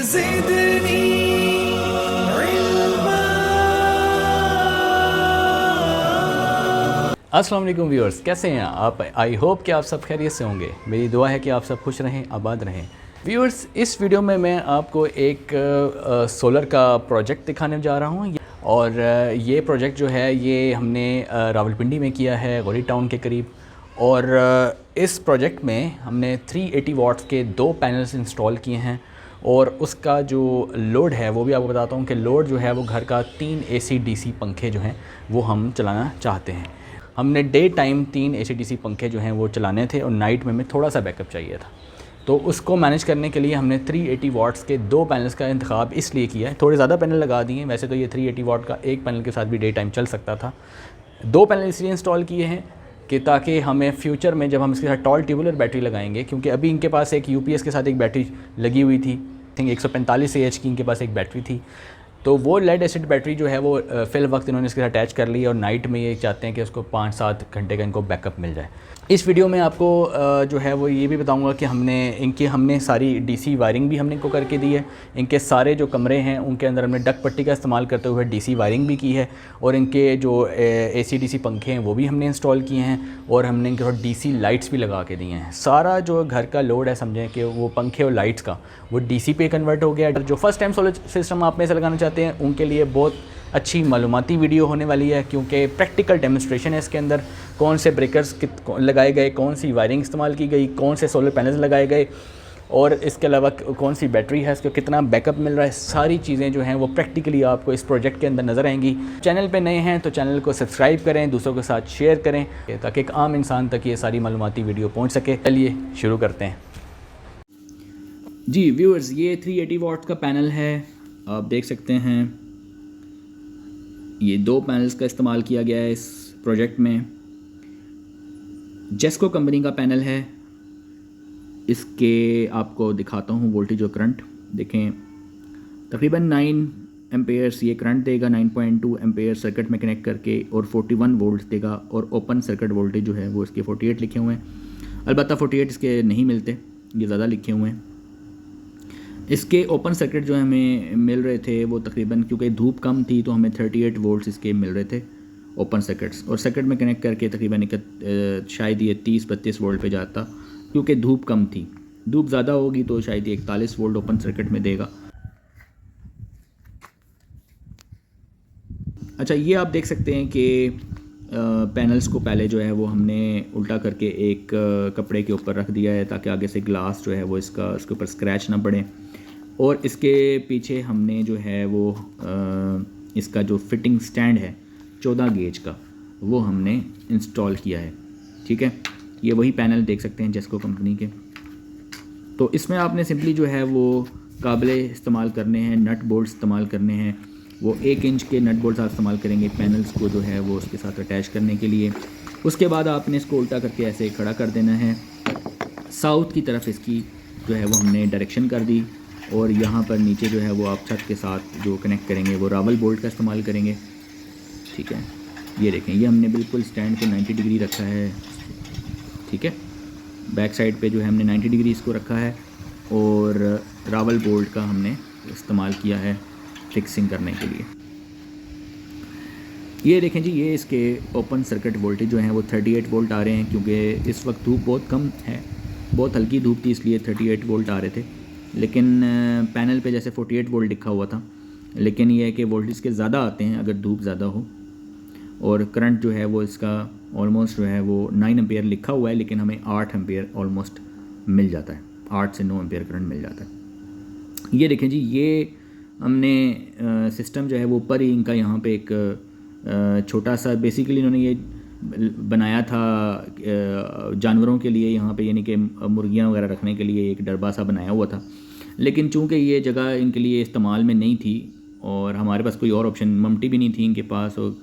ज़िदनी अस्सलाम वालेकुम व्यूअर्स, कैसे हैं आप? आई होप कि आप सब खैरियत से होंगे। मेरी दुआ है कि आप सब खुश रहें, आबाद रहें। व्यूअर्स, इस वीडियो में मैं आपको एक सोलर का प्रोजेक्ट दिखाने जा रहा हूँ। और ये प्रोजेक्ट जो है ये हमने रावलपिंडी में किया है, गौरी टाउन के करीब। और इस प्रोजेक्ट में हमने 380 वाट्स के 2 पैनल्स इंस्टॉल किए हैं। और उसका जो लोड है वो भी आपको बताता हूँ कि लोड जो है वो घर का 3 AC DC पंखे जो हैं वो हम चलाना चाहते हैं। हमने डे टाइम 3 AC DC पंखे जो हैं वो चलाने थे और नाइट में हमें थोड़ा सा बैकअप चाहिए था। तो उसको मैनेज करने के लिए हमने 380 वाट्स के 2 पैनल्स का इंतखाब इसलिए किया है। थोड़े ज़्यादा पैनल लगा दिए हैं, वैसे तो ये 380 वाट का एक पैनल के साथ भी डे टाइम चल सकता था। 2 पैनल इसलिए इंस्टॉल किए हैं कि ताकि हमें फ्यूचर में जब हम इसके साथ टॉल ट्यूबुलर बैटरी लगाएंगे, क्योंकि अभी इनके पास एक UPS के साथ एक बैटरी लगी हुई थी, थिंक 145 AH की इनके पास एक बैटरी थी। तो वो लेड एसिड बैटरी जो है वो फिल वक्त इन्होंने इसके साथ अटैच कर ली और नाइट में ये चाहते हैं कि उसको 5-7 घंटे का इनको बैकअप मिल जाए। इस वीडियो में आपको जो है वो ये भी बताऊंगा कि हमने सारी DC वायरिंग भी हमने इनको करके दी है। इनके सारे जो कमरे हैं उनके अंदर हमने डक पट्टी का इस्तेमाल करते हुए DC वायरिंग भी की है। और इनके जो AC DC पंखे हैं वो भी हमने इंस्टॉल किए हैं और हमने इनके थोड़ा DC लाइट्स भी लगा के दिए हैं। सारा जो घर का लोड है, समझें कि वो पंखे और लाइट्स का वो DC पे कन्वर्ट हो गया। जो फर्स्ट टाइम सोलर सिस्टम आप में से लगाना चाहते हैं उनके लिए बहुत अच्छी मालूमाती वीडियो होने वाली है, क्योंकि प्रैक्टिकल डेमोन्स्ट्रेशन है इसके अंदर। कौन से ब्रेकर्स लगाए गए, कौन सी वायरिंग इस्तेमाल की गई, कौन से सोलर पैनल्स लगाए गए और इसके अलावा कौन सी बैटरी है, इसको कितना बैकअप मिल रहा है, सारी चीज़ें जो हैं वो प्रैक्टिकली आपको इस प्रोजेक्ट के अंदर नज़र आएंगी। चैनल पे नए हैं तो चैनल को सब्सक्राइब करें, दूसरों के साथ शेयर करें ताकि एक आम इंसान तक ये सारी मालूमाती वीडियो पहुँच सके। चलिए शुरू करते हैं। जी व्यूअर्स, ये 380 वाट्स का पैनल है, आप देख सकते हैं। ये 2 पैनल्स का इस्तेमाल किया गया है इस प्रोजेक्ट में। जेस्को कंपनी का पैनल है। इसके आपको दिखाता हूँ वोल्टेज और करंट। देखें, तकरीबन 9 एम्पेयर्स ये करंट देगा, 9.2 एम्पेयर सर्किट में कनेक्ट करके, और 41 वोल्ट देगा। और ओपन सर्किट वोल्टेज जो है वो इसके 48 लिखे हुए हैं। अलबत्ता 48 इसके नहीं मिलते, ये ज़्यादा लिखे हुए हैं। इसके ओपन सर्किट जो हमें मिल रहे थे वो तकरीबन, क्योंकि धूप कम थी तो हमें 38 वोल्ट्स इसके मिल रहे थे ओपन सर्किट्स। और सर्किट में कनेक्ट करके तकरीबन शायद ये 30-32 वोल्ट पे जाता, क्योंकि धूप कम थी। धूप ज़्यादा होगी तो शायद ये 41 वोल्ट ओपन सर्किट में देगा। अच्छा, ये आप देख सकते हैं कि पैनल्स को पहले जो है वो हमने उल्टा करके एक कपड़े के ऊपर रख दिया है ताकि आगे से ग्लास जो है वो इसके ऊपर स्क्रैच ना पड़े। और इसके पीछे हमने जो है वो इसका जो फिटिंग स्टैंड है 14 गेज का, वो हमने इंस्टॉल किया है। ठीक है, ये वही पैनल देख सकते हैं जेस्को कंपनी के। तो इसमें आपने सिंपली जो है वो काबले इस्तेमाल करने हैं, नट बोल्ट इस्तेमाल करने हैं। वो 1 इंच के नट बोल्ट आप इस्तेमाल करेंगे पैनल्स को जो है वो उसके साथ अटैच करने के लिए। उसके बाद आपने इसको उल्टा करके ऐसे खड़ा कर देना है। साउथ की तरफ इसकी जो है वो हमने डायरेक्शन कर दी। और यहाँ पर नीचे जो है वो आप छत के साथ जो कनेक्ट करेंगे वो रावल बोल्ट का इस्तेमाल करेंगे। ठीक है, ये देखें, ये हमने बिल्कुल स्टैंड को 90 डिग्री रखा है। ठीक है, बैक साइड पे जो है हमने 90 डिग्री इसको रखा है और रावल बोल्ट का हमने इस्तेमाल किया है फिक्सिंग करने के लिए। ये देखें जी, ये इसके ओपन सर्किट वोल्टेज जो हैं वो 38 वोल्ट आ रहे हैं, क्योंकि इस वक्त धूप बहुत कम है, बहुत हल्की धूप थी, इसलिए 38 वोल्ट आ रहे थे। लेकिन पैनल पे जैसे 48 वोल्ट लिखा हुआ था, लेकिन ये है कि वोल्टेज के ज़्यादा आते हैं अगर धूप ज़्यादा हो। और करंट जो है वो इसका ऑलमोस्ट जो है वो 9 एम्पेयर लिखा हुआ है, लेकिन हमें 8 एम्पेयर ऑलमोस्ट मिल जाता है, 8 से 9 एम्पेयर करंट मिल जाता है। ये देखें जी, ये हमने सिस्टम जो है वो ऊपर ही इनका यहाँ पे एक छोटा सा, बेसिकली इन्होंने ये बनाया था जानवरों के लिए, यहाँ पे यानी कि मुर्गियाँ वगैरह रखने के लिए एक डरबा सा बनाया हुआ था। लेकिन चूंकि ये जगह इनके लिए इस्तेमाल में नहीं थी और हमारे पास कोई और ऑप्शन, ममटी भी नहीं थी इनके पास, और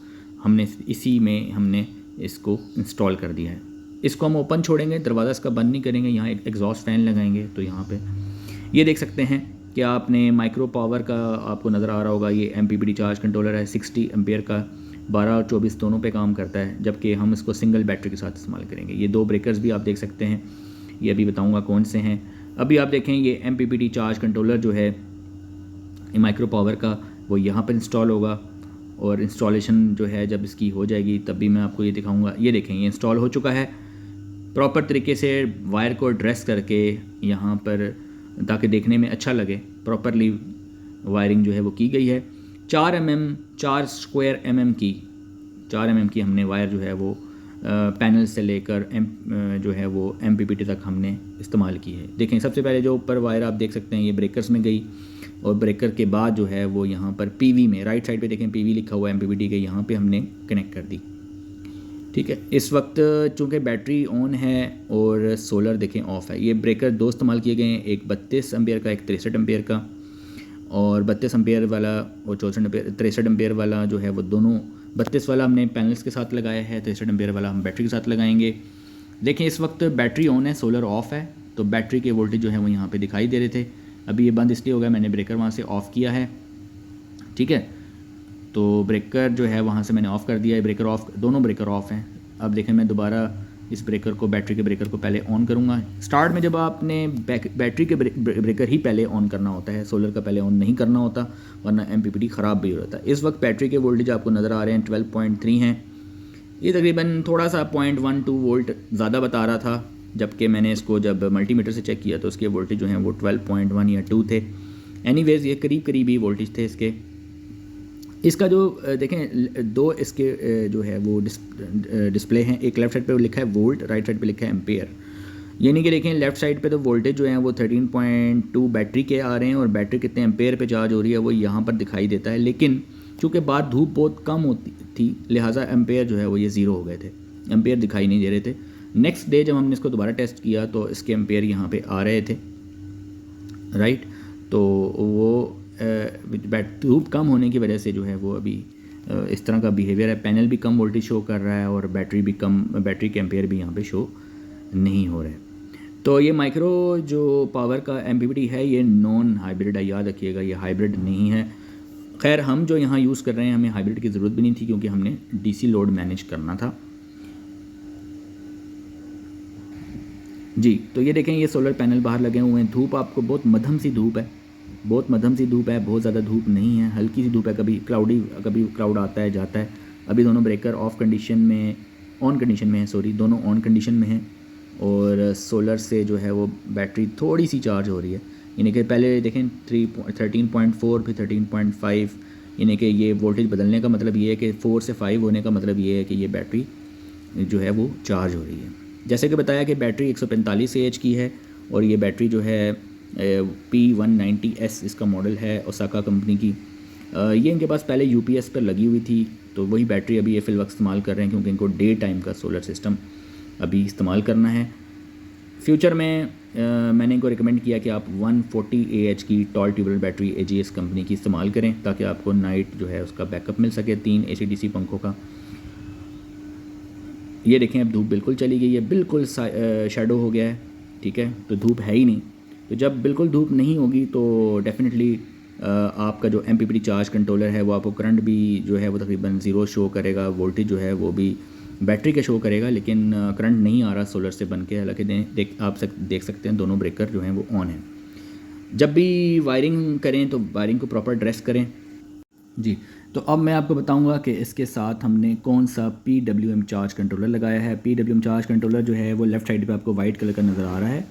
हमने इसी में हमने इसको इंस्टॉल कर दिया है। इसको हम ओपन छोड़ेंगे, दरवाज़ा इसका बंद नहीं करेंगे। यहाँ एक एग्जॉस्ट फ़ैन लगाएंगे तो यहाँ पे ये देख सकते हैं कि आपने माइक्रो पावर का आपको नज़र आ रहा होगा, ये MPPT चार्ज कंट्रोलर है, 60 एम्पेयर का, 12 और 24 दोनों पे काम करता है, जबकि हम इसको सिंगल बैटरी के साथ इस्तेमाल करेंगे। ये 2 ब्रेकर्स भी आप देख सकते हैं, ये अभी बताऊंगा कौन से हैं। अभी आप देखें, ये MPPT चार्ज कंट्रोलर जो है माइक्रो पावर का वो यहाँ पर इंस्टॉल होगा, और इंस्टॉलेशन जो है जब इसकी हो जाएगी तब भी मैं आपको ये दिखाऊंगा। ये देखें, ये इंस्टॉल हो चुका है प्रॉपर तरीके से, वायर को ड्रेस करके यहाँ पर, ताकि देखने में अच्छा लगे, प्रॉपरली वायरिंग जो है वो की गई है। 4 स्क्वायर mm की 4 mm की हमने वायर जो है वो पैनल से लेकर जो है वो MPPT तक हमने इस्तेमाल की है। देखें, सबसे पहले जो ऊपर वायर आप देख सकते हैं ये ब्रेकर्स में गई, और ब्रेकर के बाद जो है वो यहाँ पर PV में, राइट साइड पे देखें PV लिखा हुआ है MPPT के, यहाँ पे हमने कनेक्ट कर दी। ठीक है, इस वक्त चूँकि बैटरी ऑन है और सोलर देखें ऑफ़ है। ये ब्रेकर 2 इस्तेमाल किए गए हैं, एक 32 एम्पेयर का, एक 63 एम्पेयर का। और 32 एम्पेयर वाला और 63 एम्पेयर वाला जो है वो दोनों, 32 वाला हमने पैनल्स के साथ लगाया है, 63 एम्पेयर वाला हम बैटरी के साथ लगाएंगे। देखें, इस वक्त बैटरी ऑन है, सोलर ऑफ़ है, तो बैटरी के वोल्टेज जो है वो यहाँ पे दिखाई दे रहे थे। अभी ये बंद इसलिए हो गया, मैंने ब्रेकर वहाँ से ऑफ़ किया है। ठीक है, तो ब्रेकर जो है वहाँ से मैंने ऑफ़ कर दिया है, ब्रेकर ऑफ, दोनों ब्रेकर ऑफ़ हैं। अब देखें, मैं दोबारा इस ब्रेकर को, बैटरी के ब्रेकर को पहले ऑन करूँगा। स्टार्ट में जब आपने बैटरी के ब्रेकर ही पहले ऑन करना होता है, सोलर का पहले ऑन नहीं करना होता, वरना MPPT ख़राब भी हो जाता है। इस वक्त बैटरी के वोल्टेज आपको नज़र आ रहे हैं 12.3 हैं। ये तकरीबन थोड़ा सा 0.12 वोल्ट ज़्यादा बता रहा था, जबकि मैंने इसको जब मल्टीमीटर से चेक किया तो उसके वोल्टेज जो हैं वो 12.1 या 2 थे। एनीवेज़ ये करीब ही वोल्टेज थे इसके। इसका जो देखें, 2 इसके जो है वो डिस्प्ले हैं, एक लेफ़्ट साइड पे लिखा है वोल्ट, राइट साइड पे लिखा है एम्पेयर। यानी कि देखें, लेफ़्ट साइड पे तो वोल्टेज जो है वो 13.2 बैटरी के आ रहे हैं, और बैटरी कितने एम्पेयर पे चार्ज हो रही है वो यहाँ पर दिखाई देता है। लेकिन चूँकि बाहर धूप बहुत कम होती थी, लिहाजा एम्पेयर जो है वो ये 0 हो गए थे, एम्पेयर दिखाई नहीं दे रहे थे। नेक्स्ट डे जब हमने इसको दोबारा टेस्ट किया तो इसके एम्पेयर यहाँ पे आ रहे थे, राइट। तो वो धूप कम होने की वजह से जो है वो अभी इस तरह का बिहेवियर है। पैनल भी कम वोल्टेज शो कर रहा है और बैटरी भी कम, बैटरी के एम्पेयर भी यहाँ पे शो नहीं हो रहे। तो ये माइक्रो जो पावर का MPPT है ये नॉन हाइब्रिड है, याद रखिएगा, ये हाइब्रिड नहीं है। खैर, हम जो यहाँ यूज़ कर रहे हैं हमें हाइब्रिड की ज़रूरत भी नहीं थी, क्योंकि हमने DC लोड मैनेज करना था जी। तो ये देखें, ये सोलर पैनल बाहर लगे हुए हैं। धूप आपको बहुत मध्यम सी धूप है, बहुत मध्यम सी धूप है, बहुत ज़्यादा धूप नहीं है, हल्की सी धूप है। कभी क्लाउडी, कभी क्लाउड आता है जाता है। अभी दोनों ब्रेकर ऑन कंडीशन में है, सॉरी, दोनों ऑन कंडीशन में हैं, और सोलर से जो है वो बैटरी थोड़ी सी चार्ज हो रही है। यानी कि पहले देखें 13.4 फिर 13.5, यानी कि ये वोल्टेज बदलने का मतलब ये है कि 4 से 5 होने का मतलब ये है कि ये बैटरी जो है वो चार्ज हो रही है। जैसे कि बताया कि बैटरी 145 AH की है, और ये बैटरी जो है P190S इसका मॉडल है, ओसाका कंपनी की। ये इनके पास पहले UPS पर लगी हुई थी, तो वही बैटरी अभी ये फिल वक्त इस्तेमाल कर रहे हैं, क्योंकि इनको डे टाइम का सोलर सिस्टम अभी इस्तेमाल करना है। फ्यूचर में मैंने इनको रिकमेंड किया कि आप 140 AH की toll tubular battery AGS company की इस्तेमाल करें, ताकि आपको नाइट जो है उसका बैकअप मिल सके 3 AC/DC पंखों का। ये देखें, अब धूप बिल्कुल चली गई है, बिल्कुल शैडो हो गया है। ठीक है, तो धूप है ही नहीं। तो जब बिल्कुल धूप नहीं होगी तो डेफिनेटली आपका जो MPPT चार्ज कंट्रोलर है वो आपको करंट भी जो है वो तकरीबन 0 शो करेगा, वोल्टेज जो है वो भी बैटरी का शो करेगा, लेकिन करंट नहीं आ रहा सोलर से बन के। हालांकि आप देख सकते हैं दोनों ब्रेकर जो हैं वो ऑन हैं। जब भी वायरिंग करें तो वायरिंग को प्रॉपर ड्रेस करें जी। तो अब मैं आपको बताऊंगा कि इसके साथ हमने कौन सा PWM चार्ज कंट्रोलर लगाया है। PWM चार्ज कंट्रोलर जो है वो लेफ़्ट साइड पे आपको वाइट कलर का नज़र आ रहा है।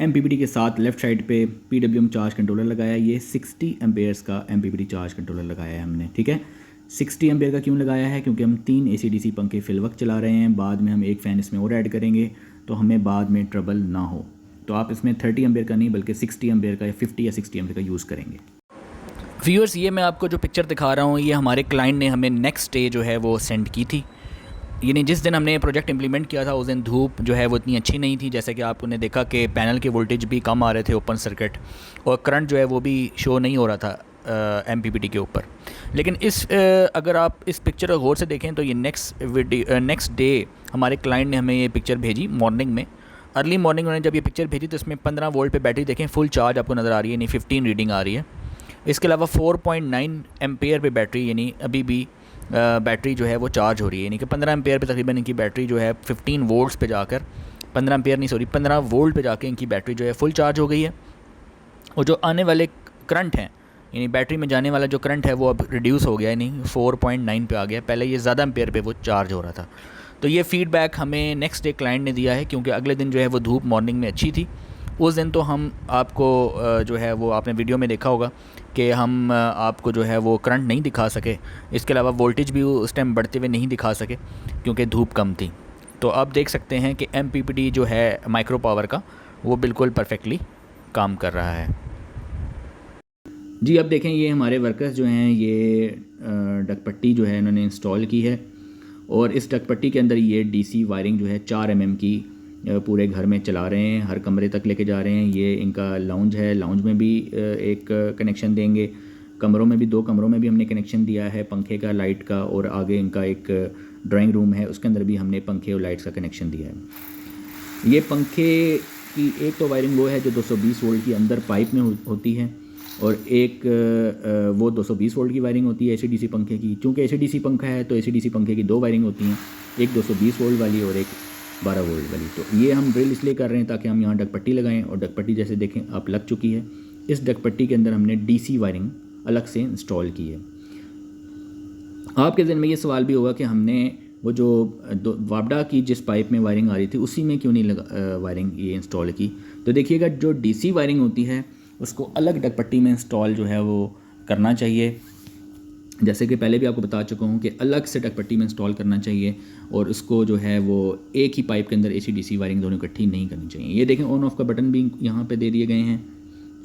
MPPT के साथ लेफ़्ट साइड पे PWM चार्ज कंट्रोलर लगाया है। ये 60 एम्पेयर्स का MPPT चार्ज कंट्रोलर लगाया है हमने। ठीक है, 60 एम्पेयर का क्यों लगाया है? क्योंकि हम 3 AC/DC पंखे फिल वक्त चला रहे हैं, बाद में हम एक फ़ैन इसमें और ऐड करेंगे, तो हमें बाद में ट्रबल ना हो। तो आप इसमें 30 एम्पेयर का नहीं बल्कि 60 एम्पेयर का या 50 या 60 एम्पेयर का यूज़ करेंगे। व्यूअर्स, ये मैं आपको जो पिक्चर दिखा रहा हूँ ये हमारे क्लाइंट ने हमें नेक्स्ट डे जो है वो सेंड की थी। यानी जिस दिन हमने प्रोजेक्ट इम्प्लीमेंट किया था उस दिन धूप जो है वो इतनी अच्छी नहीं थी, जैसे कि आपने देखा कि पैनल के वोल्टेज भी कम आ रहे थे ओपन सर्किट, और करंट जो है वो भी शो नहीं हो रहा था MPPT के ऊपर। लेकिन अगर आप इस पिक्चर को गौर से देखें तो ये नेक्स्ट डे हमारे क्लाइंट ने हमें ये पिक्चर भेजी मॉर्निंग में, अर्ली मॉर्निंग उन्होंने जब ये पिक्चर भेजी तो इसमें 15 वोल्ट पे बैटरी देखें फुल चार्ज आपको नज़र आ रही है, यानी 15 रीडिंग आ रही है। इसके अलावा 4.9 एम्पेयर पे बैटरी, यानी अभी भी बैटरी जो है वो चार्ज हो रही है, यानी कि 15 एम्पेयर पे तकरीबन इनकी बैटरी जो है 15 वोल्ट्स पे जाकर 15 वोल्ट पे जाके इनकी बैटरी जो है फुल चार्ज हो गई है। और जो आने वाले करंट हैं यानी बैटरी में जाने वाला जो करंट है वो अब रिड्यूस हो गया, यानी 4.9 पे आ गया। पहले ये ज़्यादा एम्पेयर पे वो चार्ज हो रहा था। तो ये फ़ीडबैक हमें नेक्स्ट डे क्लाइंट ने दिया है, क्योंकि अगले दिन जो है वो धूप मॉर्निंग में अच्छी थी। उस दिन तो हम आपको जो है वो आपने वीडियो में देखा होगा कि हम आपको जो है वो करंट नहीं दिखा सके। इसके अलावा वोल्टेज भी उस टाइम बढ़ते हुए नहीं दिखा सके क्योंकि धूप कम थी। तो आप देख सकते हैं कि MPPT जो है माइक्रो पावर का वो बिल्कुल परफेक्टली काम कर रहा है। जी अब देखें, ये हमारे वर्कर्स जो हैं ये डकपट्टी जो है इन्होंने इंस्टॉल की है, और इस डकपट्टी के अंदर ये DC वायरिंग जो है 4 mm की पूरे घर में चला रहे हैं, हर कमरे तक लेके जा रहे हैं। ये इनका लाउंज है, लाउंज में भी एक कनेक्शन देंगे, कमरों में भी 2 कमरों में भी हमने कनेक्शन दिया है पंखे का, लाइट का, और आगे इनका एक ड्राइंग रूम है उसके अंदर भी हमने पंखे और लाइट्स का कनेक्शन दिया है। ये पंखे की एक तो वायरिंग वो है जो 220 वोल्ट की अंदर पाइप में होती है, और एक वो 220 वोल्ट की वायरिंग होती है AC/DC पंखे की। चूँकि AC/DC पंखा है तो AC/DC पंखे की 2 वायरिंग होती हैं, एक 220 वोल्ट वाली और एक 12 वोल्ट वाली। तो ये हम ड्रिल इसलिए कर रहे हैं ताकि हम यहाँ डकपट्टी लगाएं, और डकपट्टी जैसे देखें आप लग चुकी है। इस डकपट्टी के अंदर हमने DC वायरिंग अलग से इंस्टॉल की है। आपके ज़हन में ये सवाल भी होगा कि हमने वो जो वापडा की जिस पाइप में वायरिंग आ रही थी उसी में क्यों नहीं वायरिंग ये इंस्टॉल की। तो देखिएगा, जो DC वायरिंग होती है उसको अलग डकपट्टी में इंस्टॉल जो है वो करना चाहिए। जैसे कि पहले भी आपको बता चुका हूँ कि अलग से डकपट्टी में इंस्टॉल करना चाहिए, और उसको जो है वो एक ही पाइप के अंदर AC/DC वायरिंग दोनों इकट्ठी नहीं करनी चाहिए। ये देखें, ऑन ऑफ का बटन भी यहाँ पे दे दिए गए हैं,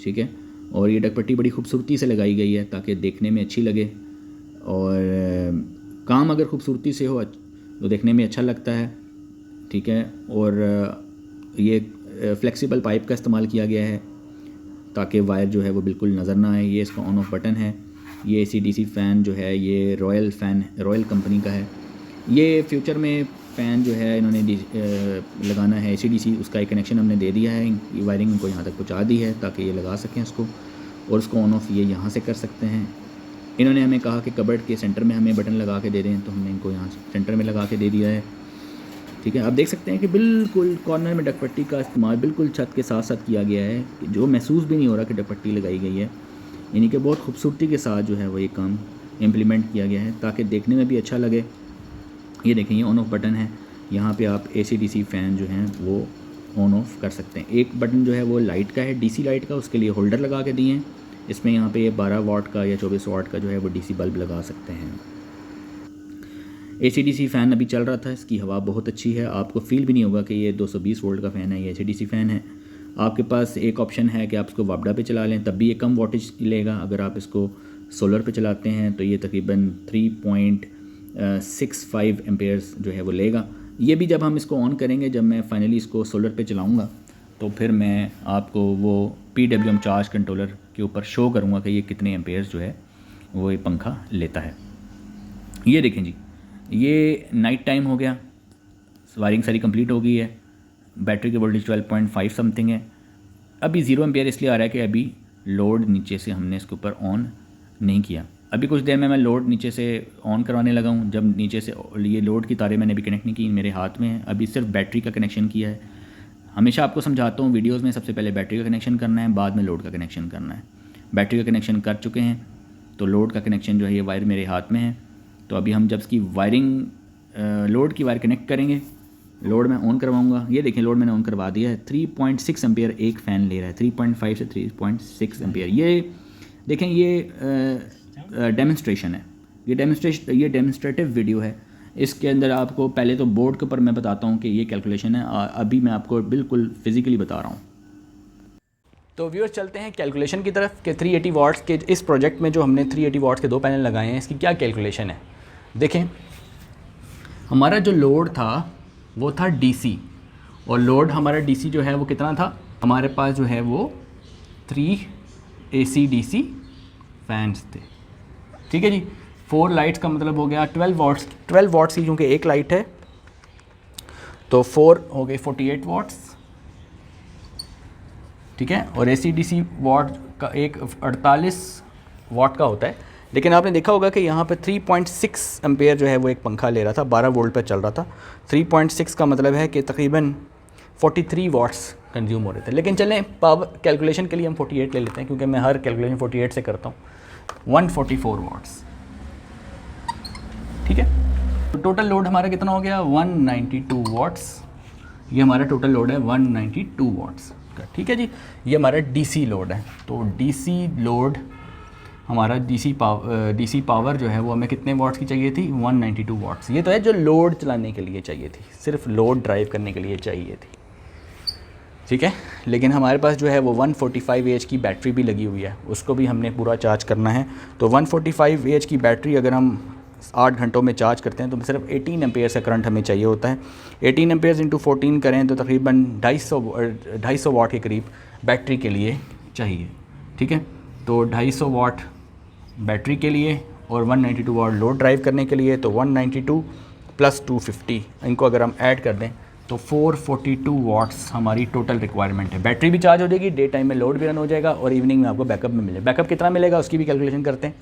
ठीक है। और ये डकपट्टी बड़ी खूबसूरती से लगाई गई है ताकि देखने में अच्छी लगे, और काम अगर खूबसूरती से हो तो देखने में अच्छा लगता है, ठीक है। और ये फ्लेक्सिबल पाइप का इस्तेमाल किया गया है ताकि वायर जो है वो बिल्कुल नज़र ना आए। ये इसका ऑन ऑफ बटन है। ये AC/DC फ़ैन जो है ये रॉयल कंपनी का है। ये फ्यूचर में फ़ैन जो है इन्होंने लगाना है AC/DC, उसका एक कनेक्शन हमने दे दिया है, ये वायरिंग इनको यहाँ तक पहुँचा दी है ताकि ये लगा सकें इसको, और उसको ऑन ऑफ ये यहाँ से कर सकते हैं। इन्होंने हमें कहा कि कबर्ड के सेंटर में हमें बटन लगा के दे दें, तो हमने इनको यहाँ सेंटर में लगा के दे दिया है, ठीक है। आप देख सकते हैं कि बिल्कुल कॉर्नर में डकपट्टी का इस्तेमाल बिल्कुल छत के साथ साथ किया गया है, जो महसूस भी नहीं हो रहा कि डकपट्टी लगाई गई है। यानी कि बहुत खूबसूरती के साथ जो है वो ये काम इम्प्लीमेंट किया गया है ताकि देखने में भी अच्छा लगे। ये देखें, ये ऑन ऑफ बटन है, यहाँ पे आप AC/DC फ़ैन जो हैं वो ऑन ऑफ़ कर सकते हैं। एक बटन जो है वो लाइट का है, DC लाइट का, उसके लिए होल्डर लगा के दिए हैं। इसमें यहाँ पे ये 12 वाट का या 24 वाट का जो है वो DC बल्ब लगा सकते हैं। AC/DC फ़ैन अभी चल रहा था, इसकी हवा बहुत अच्छी है, आपको फील भी नहीं होगा कि ये 220 वोल्ट का फ़ैन है, ये AC/DC फ़ैन है। आपके पास एक ऑप्शन है कि आप इसको वापडा पे चला लें, तब भी ये कम वोल्टेज लेगा। अगर आप इसको सोलर पे चलाते हैं तो ये तकरीबन 3.65 एम्पेयर्स जो है वो लेगा। ये भी जब हम इसको ऑन करेंगे, जब मैं फाइनली इसको सोलर पे चलाऊँगा तो फिर मैं आपको वो PWM चार्ज कंट्रोलर के ऊपर शो करूँगा कि ये कितने एम्पेयर्स जो है वो ये पंखा लेता है। ये देखें जी, ये नाइट टाइम हो गया, वायरिंग सारी कंप्लीट हो गई है, बैटरी की वोल्टेज 12.5 समथिंग है। अभी 0 एम्पेयर इसलिए आ रहा है कि अभी लोड नीचे से हमने इसके ऊपर ऑन नहीं किया। अभी कुछ देर में मैं लोड नीचे से ऑन करवाने लगा हूँ। जब नीचे से ये लोड की तारें मैंने अभी कनेक्ट नहीं की, मेरे हाथ में है, अभी सिर्फ बैटरी का कनेक्शन किया है। हमेशा आपको समझाता हूँ वीडियोज़ में, सबसे पहले बैटरी का कनेक्शन करना है, बाद में लोड का कनेक्शन करना है। बैटरी का कनेक्शन कर चुके हैं तो लोड का कनेक्शन जो है ये वायर मेरे हाथ में है। तो अभी हम जब इसकी वायरिंग लोड की वायर कनेक्ट करेंगे, लोड मैं ऑन करवाऊंगा। ये देखें, लोड मैंने ऑन करवा दिया है। 3.6 एम्पेयर एक फ़ैन ले रहा है, 3.5 से 3.6 एम्पेयर। ये देखें, ये डेमोन्स्ट्रेशन है, ये डेमोन्स्ट्रेटिव वीडियो है। इसके अंदर आपको पहले तो बोर्ड के ऊपर मैं बताता हूँ कि ये कैलकुलेशन है, अभी मैं आपको बिल्कुल फिज़िकली बता रहा हूँ। तो व्यूअर्स चलते हैं कैलकुलेशन की तरफ कि 380 वाट्स के इस प्रोजेक्ट में जो हमने 380 वाट्स के 2 पैनल लगाए हैं, इसकी क्या कैलकुलेशन है। देखें, हमारा जो लोड था वो था DC, और लोड हमारा DC जो है वो कितना था, हमारे पास जो है वो 3 AC/DC फैंस थे, ठीक है जी। 4 लाइट्स का मतलब हो गया 12 वाट्स। 12 वाट्स की क्योंकि एक लाइट है तो 4 हो गए 48 वाट्स, ठीक है। और AC/DC वाट का एक 48 वाट का होता है। लेकिन आपने देखा होगा कि यहाँ पे 3.6 एम्पेयर जो है वो एक पंखा ले रहा था, 12 वोल्ट पर चल रहा था। 3.6 का मतलब है कि तकरीबन 43 वाट्स कंज्यूम हो रहे थे। लेकिन चलें पावर कैलकुलेशन के लिए हम 48 ले लेते हैं, क्योंकि मैं हर कैलकुलेशन 48 से करता हूँ। 144 वाट्स, ठीक है। तो टोटल लोड हमारा कितना हो गया? 192 वाट्स। ये हमारा टोटल लोड है 192 वाट्स का, ठीक है जी। ये हमारा डीसी लोड है। तो डीसी लोड हमारा डीसी पावर जो है वो हमें कितने वाट्स की चाहिए थी? 192 वाट्स। ये तो है जो लोड चलाने के लिए चाहिए थी, सिर्फ लोड ड्राइव करने के लिए चाहिए थी, ठीक है। लेकिन हमारे पास जो है वो 145 एच की बैटरी भी लगी हुई है, उसको भी हमने पूरा चार्ज करना है। तो 145 एच की बैटरी अगर हम 8 घंटों में चार्ज करते हैं तो सिर्फ 18 एम्पेयर का करंट हमें चाहिए होता है। 18 एम्पेयर इंटू 14 करें तो तकरीबन 250 वाट के करीब बैटरी के लिए चाहिए, ठीक है। तो 250 वाट बैटरी के लिए और 192 वाट लोड ड्राइव करने के लिए, तो 192 प्लस 250 इनको अगर हम ऐड कर दें तो 442 वाट्स हमारी टोटल रिक्वायरमेंट है। बैटरी भी चार्ज हो जाएगी, डे टाइम में लोड भी रन हो जाएगा और इवनिंग में आपको बैकअप में मिले। बैकअप कितना मिलेगा उसकी भी कैलकुलेशन करते हैं,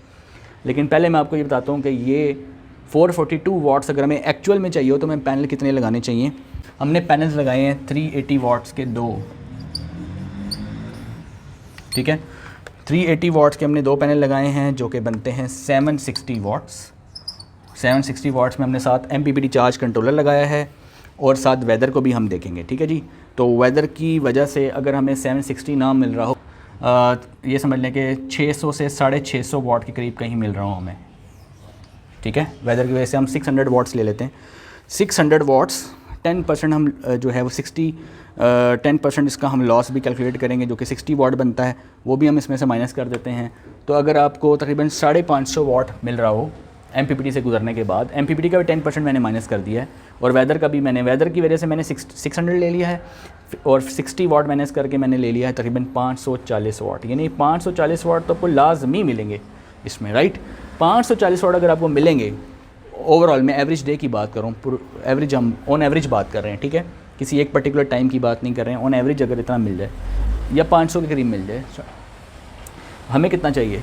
लेकिन पहले मैं आपको ये बताता हूँ कि ये 442 वाट्स अगर हमें एक्चुअल में चाहिए हो तो हमें पैनल कितने लगाने चाहिए। हमने पैनल्स लगाए हैं 380 वाट्स के 2, ठीक है। 380 वाट्स के हमने 2 पैनल लगाए हैं जो कि बनते हैं 760 वाट्स। 760 वाट्स में हमने साथ MPPT चार्ज कंट्रोलर लगाया है और साथ वेदर को भी हम देखेंगे, ठीक है जी। तो वेदर की वजह से अगर हमें 760 ना मिल रहा हो, ये समझ लें कि 600 से 650 वाट के करीब कहीं मिल रहा हो हमें, ठीक है। वेदर की वजह से हम 600 वाट्स ले लेते हैं। 600 वाट्स 10% हम जो है वो 10% इसका हम लॉस भी कैलकुलेट करेंगे जो कि 60 वाट बनता है, वो भी हम इसमें से माइनस कर देते हैं। तो अगर आपको तकरीबन 550 वाट मिल रहा हो MPPT से गुजरने के बाद, MPPT का भी 10% मैंने माइनस कर दिया है और वेदर का भी वेदर की वजह से मैंने 600 ले लिया है और 60 वाट माइनस करके मैंने ले लिया है तकरीबन 540 वाट। यानी 540 वाट तो आपको लाजमी मिलेंगे इसमें, राइट। 540 वाट अगर आपको मिलेंगे ओवरऑल, मैं एवरेज डे की बात कर रहा हूँ, एवरेज हम ऑन एवरेज बात कर रहे हैं, ठीक है। किसी एक पर्टिकुलर टाइम की बात नहीं कर रहे हैं, ऑन एवरेज अगर इतना मिल जाए या 500 के करीब मिल जाए, हमें कितना चाहिए?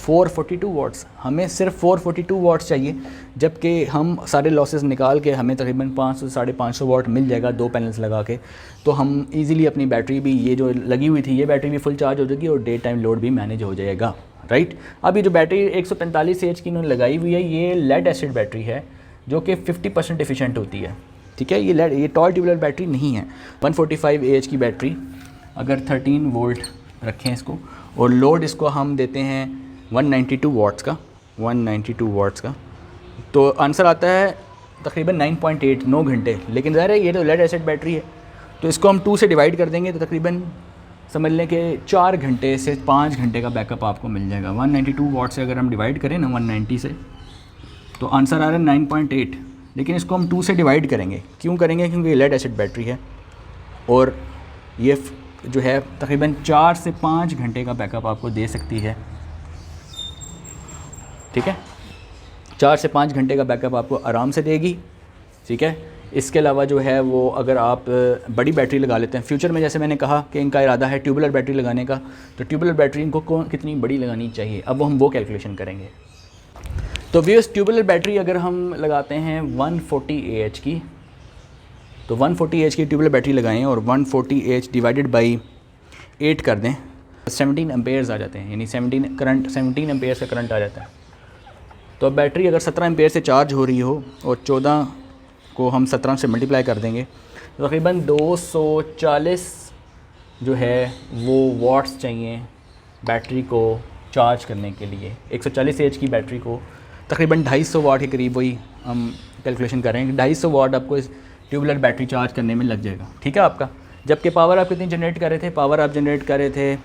442 वाट्स। हमें सिर्फ 442 वाट्स चाहिए, जबकि हम सारे लॉसेस निकाल के हमें तकरीबन 500 से 550 वाट मिल जाएगा 2 पैनल्स लगा के। तो हम इजीली अपनी बैटरी भी, ये जो लगी हुई थी ये बैटरी भी फुल चार्ज हो जाएगी और डे टाइम लोड भी मैनेज हो जाएगा, राइट। अब ये जो बैटरी 145 एच की इन्होंने लगाई हुई है, ये लेड एसिड बैटरी है जो कि 50% एफिशिएंट होती है, ठीक है। ये टॉल ट्यूबुलर बैटरी नहीं है। 145 एच की बैटरी अगर 13 वोल्ट रखें इसको और लोड इसको हम देते हैं 192 वाट्स का, 192 वाट्स का, तो आंसर आता है तकरीबन 9 घंटे। लेकिन ज़ाहिर है ये तो लेड एसिड बैटरी है, तो इसको हम 2 से डिवाइड कर देंगे तो तकरीबन समझ लें कि 4 घंटे से 5 घंटे का बैकअप आपको मिल जाएगा। 192 वाट से अगर हम डिवाइड करें ना 190 से, तो आंसर आ रहा है 9.8। लेकिन इसको हम 2 से डिवाइड करेंगे, क्यों करेंगे? क्योंकि ये लेड एसिड बैटरी है और ये जो है तकरीबन 4 से 5 घंटे का बैकअप आपको दे सकती है, ठीक है। 4 से 5 घंटे का बैकअप आपको आराम से देगी, ठीक है। इसके अलावा जो है वो अगर आप बड़ी बैटरी लगा लेते हैं फ्यूचर में, जैसे मैंने कहा कि इनका इरादा है ट्यूबुलर बैटरी लगाने का, तो ट्यूबुलर बैटरी इनको कितनी बड़ी लगानी चाहिए, अब हम वो कैलकुलेशन करेंगे। तो व्यूअर्स, ट्यूबुलर बैटरी अगर हम लगाते हैं 140 AH की, तो 140 AH की ट्यूबुलर बैटरी लगाएं और 140 AH डिवाइडेड बाई 8 कर दें, 17 एम्पेयर्स आ जाते हैं, यानी 17 एम्पेयर्स का करंट आ जाता है। तो अब बैटरी अगर 17 एम्पेयर से चार्ज हो रही हो और 14 को हम 17 से मल्टीप्लाई कर देंगे तो तकरीबन 240 जो है वो वाट्स चाहिए बैटरी को चार्ज करने के लिए। 140 एच की बैटरी को तकरीबन 250 वाट के करीब वही हम कैलकुलेशन करेंगे, 250 वाट आपको इस ट्यूबुलर बैटरी चार्ज करने में लग जाएगा, ठीक है आपका। जबकि पावर आप कितनी जनरेट कर रहे थे? पावर आप जनरेट कर रहे थे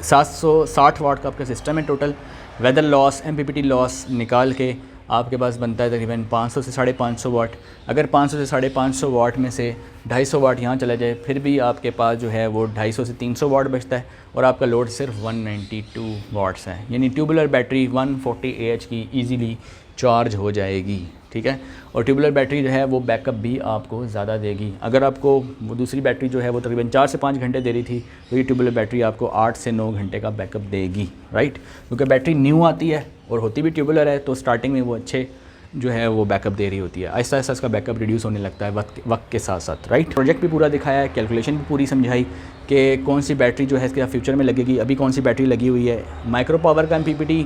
760 वाट का आपका सिस्टम है total. Weather loss, MPPT loss निकाल के आपके पास बनता है तकरीबन 500 से 550 वाट। अगर 500 से 550 वाट में से 250 वाट यहाँ चला जाए, फिर भी आपके पास जो है वो 250 से 300 वाट बचता है और आपका लोड सिर्फ 192 वाट्स है। यानी ट्यूबुलर बैटरी 140 AH की ईजीली चार्ज हो जाएगी, ठीक है। और ट्यूबुलर बैटरी जो है वो बैकअप भी आपको ज़्यादा देगी। अगर आपको वो दूसरी बैटरी जो है वो तकरीबन 4 से 5 घंटे दे रही थी, तो ये ट्यूबुलर बैटरी आपको 8 से 9 घंटे का बैकअप देगी, राइट। क्योंकि बैटरी न्यू आती है और होती भी ट्यूबुलर है, तो स्टार्टिंग में वो अच्छे जो है वो बैकअप दे रही होती है। आहिस्ता आहिस्ता इसका बैकअप रिड्यूस होने लगता है वक्त के साथ साथ, राइट। प्रोजेक्ट भी पूरा दिखाया है, कैलकुलेशन भी पूरी समझाई कि कौन सी बैटरी जो है इसके फ्यूचर में लगेगी, अभी कौन सी बैटरी लगी हुई है। माइक्रो पावर का MPPT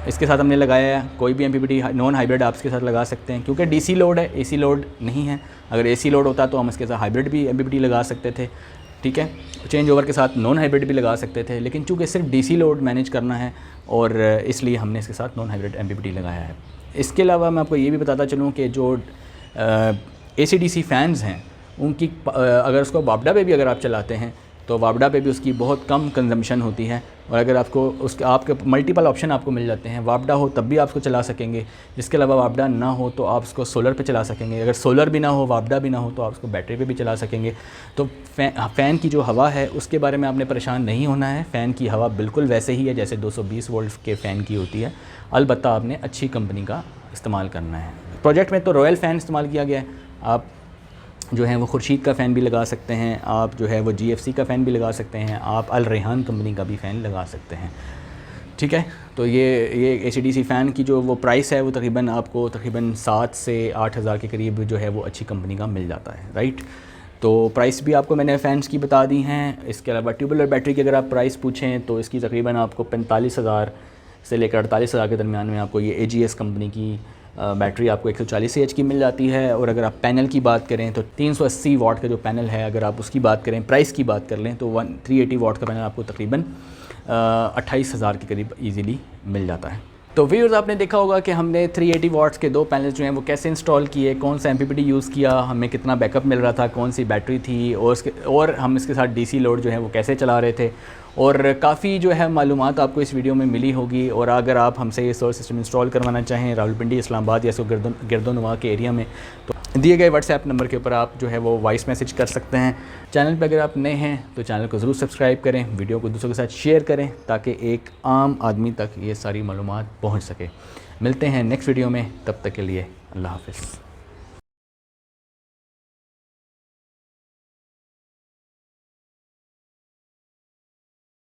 इसके साथ हमने लगाया है। कोई भी MPPT नॉन हाइब्रिड आप इसके साथ लगा सकते हैं, क्योंकि DC लोड है, AC लोड नहीं है। अगर AC लोड होता तो हम इसके साथ हाइब्रिड भी MPPT लगा सकते थे, ठीक है। चेंज ओवर के साथ नॉन हाइब्रिड भी लगा सकते थे, लेकिन चूँकि सिर्फ DC लोड मैनेज करना है और इसलिए हमने इसके साथ नॉन हाइब्रिड MPPT लगाया है। इसके अलावा मैं आपको ये भी बताता चलूँ कि जो AC/DC फ़ैन्स हैं उनकी अगर उसको वापडा पे भी अगर आप चलाते हैं तो वापडा पे भी उसकी बहुत कम कंजम्पशन होती है। और अगर आपको उसके आपके मल्टीपल ऑप्शन आपको मिल जाते हैं, वापडा हो तब भी आप उसको चला सकेंगे, इसके अलावा वापडा ना हो तो आप उसको सोलर पे चला सकेंगे, अगर सोलर भी ना हो वापडा भी ना हो तो आप उसको बैटरी पे भी चला सकेंगे। तो फ़ैन की जो हवा है उसके बारे में आपने परेशान नहीं होना है। फ़ैन की हवा बिल्कुल वैसे ही है जैसे 220 वोल्ट के फ़ैन की होती है, अलबत्ता आपने अच्छी कंपनी का इस्तेमाल करना है। प्रोजेक्ट में तो रॉयल फ़ैन इस्तेमाल किया गया है, आप जो है वो खुर्शीद का फ़ैन भी लगा सकते हैं, आप जो है वो GFC का फ़ैन भी लगा सकते हैं, आप अल रेहान कंपनी का भी फ़ैन लगा सकते हैं, ठीक है। तो ये AC/DC फ़ैन की जो वो प्राइस है वो तकरीबन 7 से 8 हज़ार के करीब जो है वो अच्छी कंपनी का मिल जाता है, राइट। तो प्राइस भी आपको मैंने फ़ैन्स की बता दी हैं। इसके अलावा ट्यूबुलर बैटरी की अगर आप प्राइस पूछें तो इसकी तकरीबन आपको 45,000 से लेकर 48,000 के दरमियान में आपको ये AGS कंपनी की बैटरी आपको 140 AH की मिल जाती है। और अगर आप पैनल की बात करें तो 380 वाट का जो पैनल है, अगर आप उसकी बात करें, प्राइस की बात कर लें तो 380 वाट का पैनल आपको तकरीबन 28,000 के करीब इजीली मिल जाता है। तो व्यूअर्स आपने देखा होगा कि हमने 380 वाट्स के 2 पैनल्स जो हैं वो कैसे इंस्टॉल किए, कौन सा MPPT यूज़ किया, हमें कितना बैकअप मिल रहा था, कौन सी बैटरी थी, और हम इसके साथ DC लोड जो है वो कैसे चला रहे थे। और काफ़ी जो है मालूमात आपको इस वीडियो में मिली होगी। और अगर आप हमसे ये सोलर सिस्टम इंस्टॉल करवाना चाहें रावलपिंडी, इस्लामाबाद या सो गिरदोनवा के एरिया में, तो दिए गए WhatsApp नंबर के ऊपर आप जो है वो वॉइस मैसेज कर सकते हैं। चैनल पे अगर आप नए हैं तो चैनल को ज़रूर सब्सक्राइब करें, वीडियो को दूसरों के साथ शेयर करें ताकि एक आम आदमी तक ये सारी मालूमात पहुँच सके। मिलते हैं नेक्स्ट वीडियो में, तब तक के लिए अल्लाह हाफ़िज़।